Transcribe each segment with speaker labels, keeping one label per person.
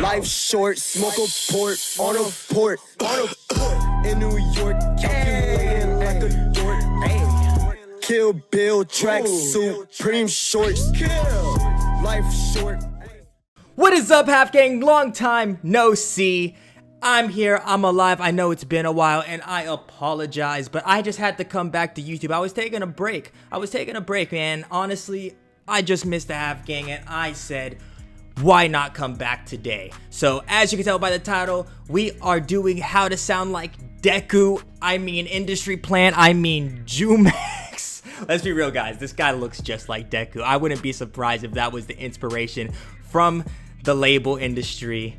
Speaker 1: Life short, smoke a port on a port, in New York, calculating like a dork. Kill Bill, track supreme shorts. Life short.
Speaker 2: What is up, Half Gang? Long time no see. I'm here, I'm alive. I know it's been a while and I apologize, but I just had to come back to YouTube. I was taking a break, man. Honestly, I just missed the Half Gang and I said, why not come back today? So as you can tell by the title, we are doing how to sound like Deku. I mean Industry Plan, I mean Jumax. Let's be real, guys, this guy looks just like Deku. I wouldn't be surprised if that was the inspiration from the label Industry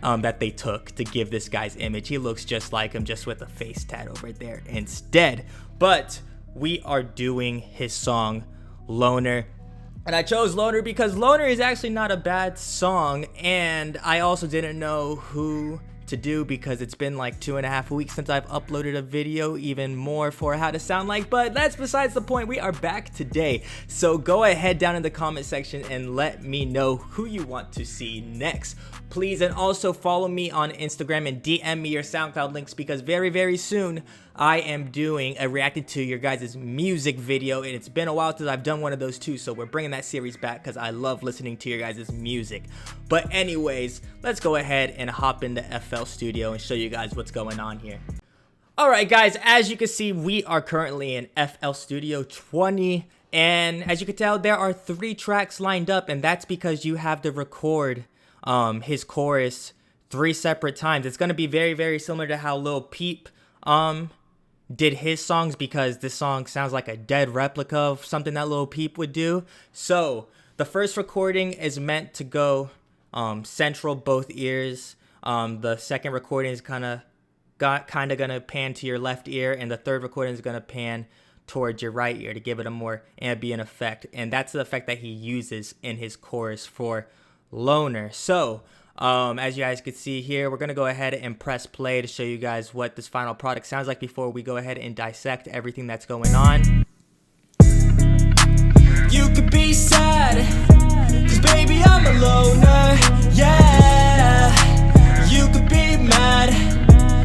Speaker 2: that they took to give this guy's image. He looks just like him, just with a face tat over there instead. But we are doing his song Loner, and I chose Loner because Loner is actually not a bad song, and I also didn't know who to do because it's been like 2.5 weeks since I've uploaded a video, even more for how to sound like, but that's besides the point. We are back today, so go ahead down in the comment section and let me know who you want to see next, please. And also follow me on Instagram and DM me your SoundCloud links because very soon I am doing a reacted to your guys' music video, and it's been a while since I've done one of those too, so we're bringing that series back because I love listening to your guys' music. But anyways, let's go ahead and hop into FL Studio and show you guys what's going on here. Alright guys, as you can see, we are currently in FL Studio 20, and as you can tell, there are 3 tracks lined up, and that's because you have to record his chorus 3 separate times. It's going to be very similar to how Lil Peep did his songs, because this song sounds like a dead replica of something that Lil Peep would do. So the first recording is meant to go central, both ears. The second recording is kind of gonna pan to your left ear, and the third recording is gonna pan towards your right ear to give it a more ambient effect, and that's the effect that he uses in his chorus for Loner. So as you guys can see here, we're going to go ahead and press play to show you guys what this final product sounds like before we go ahead and dissect everything that's going on.
Speaker 3: You could be sad, 'cause baby I'm a loner, yeah. You could be mad,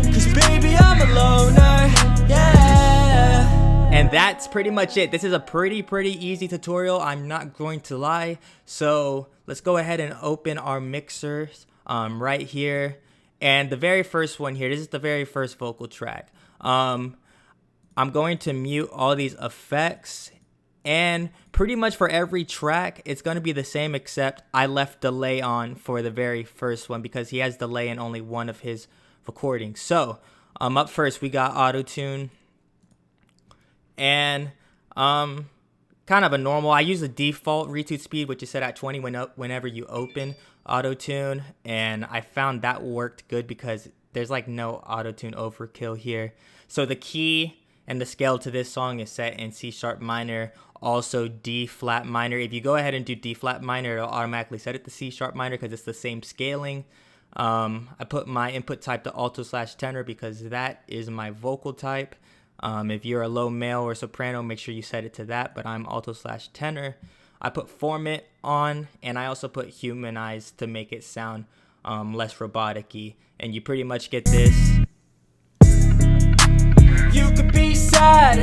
Speaker 3: 'cause baby I'm a loner, yeah.
Speaker 2: And that's pretty much it. This is a pretty easy tutorial, I'm not going to lie. So let's go ahead and open our mixers right here. And the very first one here, this is the very first vocal track. I'm going to mute all these effects, and pretty much for every track it's going to be the same, except I left delay on for the very first one because he has delay in only one of his recordings. So up first we got auto-tune, and kind of a normal, I use the default retweet speed, which is set at 20 whenever you open auto-tune, and I found that worked good because there's like no auto-tune overkill here. So the key and the scale to this song is set in C sharp minor, also D flat minor. If you go ahead and do D flat minor, it'll automatically set it to C sharp minor because it's the same scaling. I put my input type to alto/tenor because that is my vocal type. If you're a low male or soprano, make sure you set it to that, but I'm alto/tenor. I put format on, and I also put humanize to make it sound less robotic-y, and you pretty much get this.
Speaker 3: You could be sad,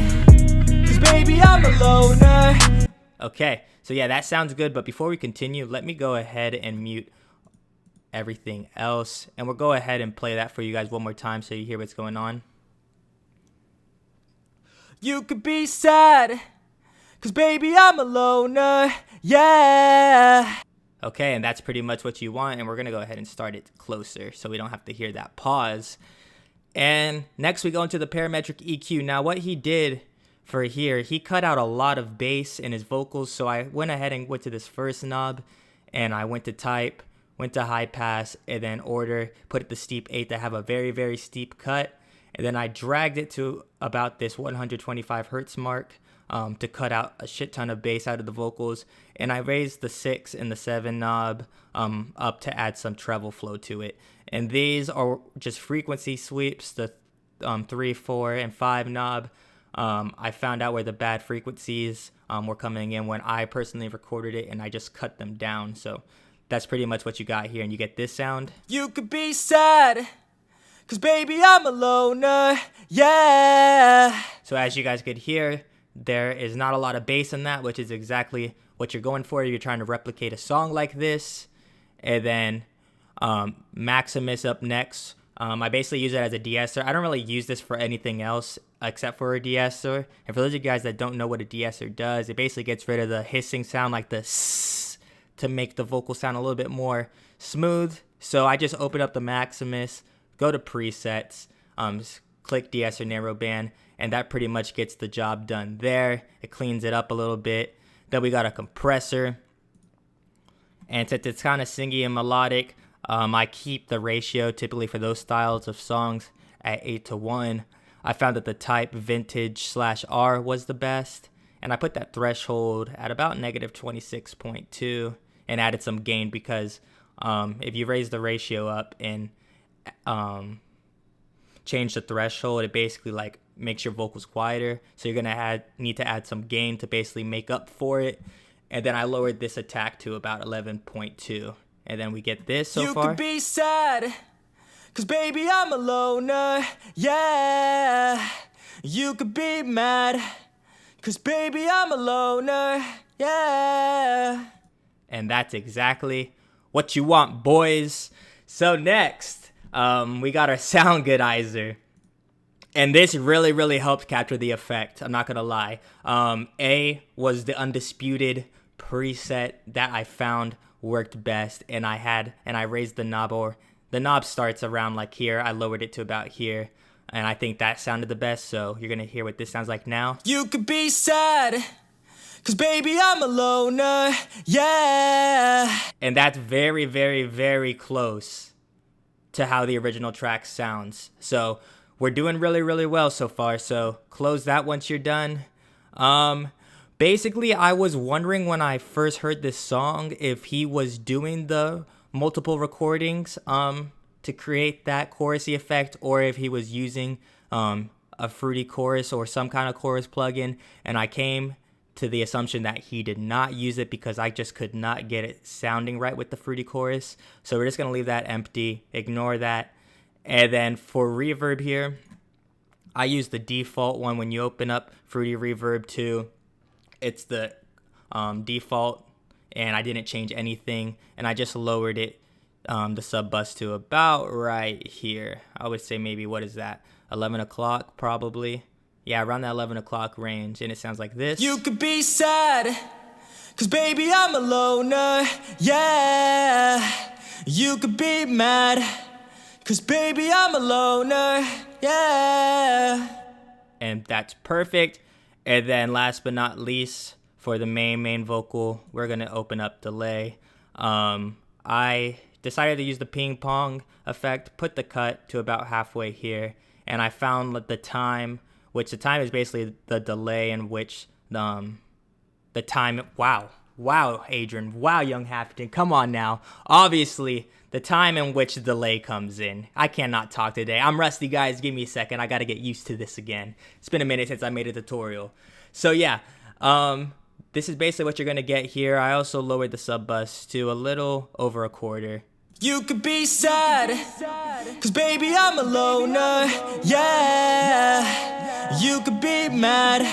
Speaker 3: 'cause baby I'm a loner.
Speaker 2: Okay, so yeah, that sounds good, but before we continue, let me go ahead and mute everything else, and we'll go ahead and play that for you guys one more time so you hear what's going on.
Speaker 3: You could be sad, 'cause baby I'm a loner, yeah.
Speaker 2: Okay, and that's pretty much what you want, and we're gonna go ahead and start it closer so we don't have to hear that pause. And next we go into the parametric EQ. Now what he did for here, he cut out a lot of bass in his vocals, so I went ahead and went to this first knob, and I went to type, went to high pass, and then order, put it to steep 8 to have a very steep cut. And then I dragged it to about this 125 hertz mark to cut out a shit ton of bass out of the vocals. And I raised the 6 and the 7 knob up to add some treble flow to it. And these are just frequency sweeps, the 3, 4, and 5 knob. I found out where the bad frequencies were coming in when I personally recorded it, and I just cut them down. So that's pretty much what you got here, and you get this sound.
Speaker 3: You could be sad, 'cause baby I'm a loner, yeah.
Speaker 2: So as you guys could hear, there is not a lot of bass in that, which is exactly what you're going for if you're trying to replicate a song like this. And then Maximus up next. I basically use it as a de-esser. I don't really use this for anything else except for a de-esser. And for those of you guys that don't know what a de-esser does, it basically gets rid of the hissing sound like the s to make the vocal sound a little bit more smooth. So I just open up the Maximus, go to presets, click de-esser narrowband, and that pretty much gets the job done there. It cleans it up a little bit. Then we got a compressor. And since it's kind of singy and melodic, I keep the ratio typically for those styles of songs at 8:1. I found that the type vintage/R was the best. And I put that threshold at about -26.2 and added some gain because if you raise the ratio up and change the threshold, it basically like makes your vocals quieter. So you're gonna need to add some gain to basically make up for it. And then I lowered this attack to about 11.2. And then we get this so far.
Speaker 3: You could be sad, 'cause baby I'm a loner, yeah. You could be mad, 'cause baby I'm a loner, yeah.
Speaker 2: And that's exactly what you want, boys. So next, we got our Soundgoodizer. And this really, really helped capture the effect. I'm not gonna lie. A was the undisputed preset that I found worked best, and I raised the knob, or the knob starts around like here. I lowered it to about here, and I think that sounded the best. So you're gonna hear what this sounds like now.
Speaker 3: You could be sad, 'cause baby I'm a loner, yeah.
Speaker 2: And that's very, very, very close to how the original track sounds. So we're doing really, really well so far. So close that once you're done. Basically, I was wondering when I first heard this song if he was doing the multiple recordings to create that chorusy effect, or if he was using a Fruity Chorus or some kind of chorus plugin. And I came to the assumption that he did not use it because I just could not get it sounding right with the Fruity Chorus. So we're just going to leave that empty, ignore that. And then for reverb here, I use the default one. When you open up Fruity Reverb 2, it's the default, and I didn't change anything, and I just lowered it, the sub bus to about right here. I would say maybe, what is that, 11 o'clock probably? Yeah, around that 11 o'clock range, and it sounds like this.
Speaker 3: You could be sad, 'cause baby I'm a loner, yeah. You could be mad, 'cause baby I'm a loner, yeah.
Speaker 2: And that's perfect. And then last but not least, for the main vocal, we're gonna open up delay. I decided to use the ping pong effect, put the cut to about halfway here, and I found that the time is basically the delay in which the time. Wow, Adrian. Wow, Young Hafton. Come on now. Obviously, the time in which the delay comes in. I cannot talk today. I'm rusty, guys. Give me a second. I got to get used to this again. It's been a minute since I made a tutorial. So yeah, this is basically what you're going to get here. I also lowered the sub bus to a little over a quarter.
Speaker 3: You could be sad, 'cause baby I'm a loner, yeah. You could be mad,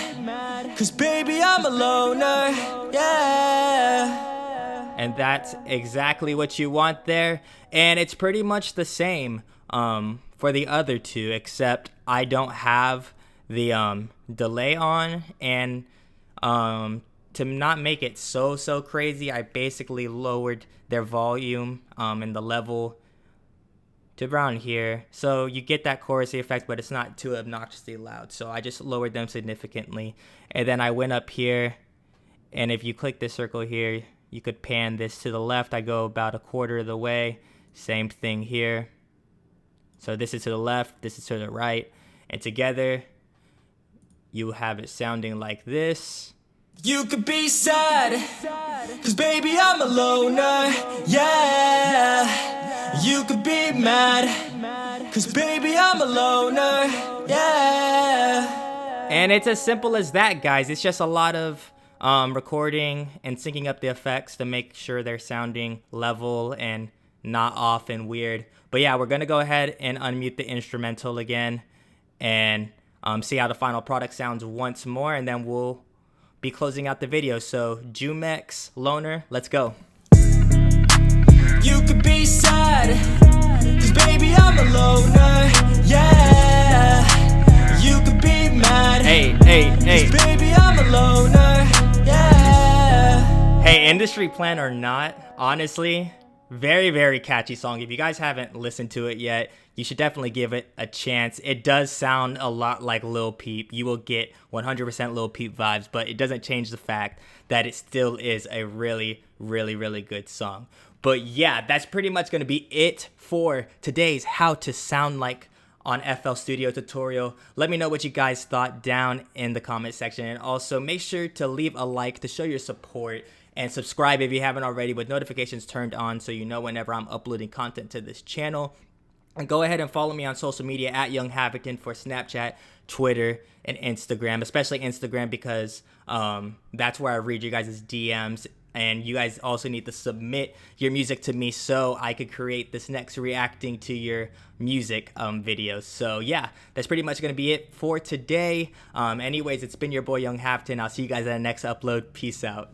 Speaker 3: 'cause baby I'm a loner, yeah.
Speaker 2: And that's exactly what you want there. And it's pretty much the same for the other two, except I don't have the delay on. And to not make it so crazy, I basically lowered their volume and the level to around here. So you get that chorusy effect, but it's not too obnoxiously loud. So I just lowered them significantly. And then I went up here, and if you click this circle here, you could pan this to the left. I go about a quarter of the way. Same thing here. So this is to the left, this is to the right. And together, you have it sounding like this.
Speaker 3: You could be sad, 'cause baby I'm a loner, yeah. You could be mad, 'cause baby I'm a loner, yeah.
Speaker 2: And it's as simple as that, guys. It's just a lot of recording and syncing up the effects to make sure they're sounding level and not off and weird. But yeah, we're gonna go ahead and unmute the instrumental again and see how the final product sounds once more, and then we'll be closing out the video. So Jumex, Loner, let's go.
Speaker 3: You could be sad, 'cause baby I'm a loner, yeah. You could be mad,
Speaker 2: Hey,
Speaker 3: 'cause baby I'm a loner, yeah.
Speaker 2: hey, industry plan or not, honestly, very, very catchy song. If you guys haven't listened to it yet, you should definitely give it a chance. It does sound a lot like Lil Peep. You will get 100% Lil Peep vibes, but it doesn't change the fact that it still is a really, really, really good song. But yeah, that's pretty much going to be it for today's How to Sound Like on FL Studio tutorial. Let me know what you guys thought down in the comment section, and also make sure to leave a like to show your support, and subscribe if you haven't already with notifications turned on so you know whenever I'm uploading content to this channel. And go ahead and follow me on social media at Young Havocton for Snapchat, Twitter, and Instagram, especially Instagram because that's where I read you guys' DMs. And you guys also need to submit your music to me so I could create this next reacting to your music videos. So yeah, that's pretty much going to be it for today. Anyways, it's been your boy Young Havocton. I'll see you guys at the next upload. Peace out.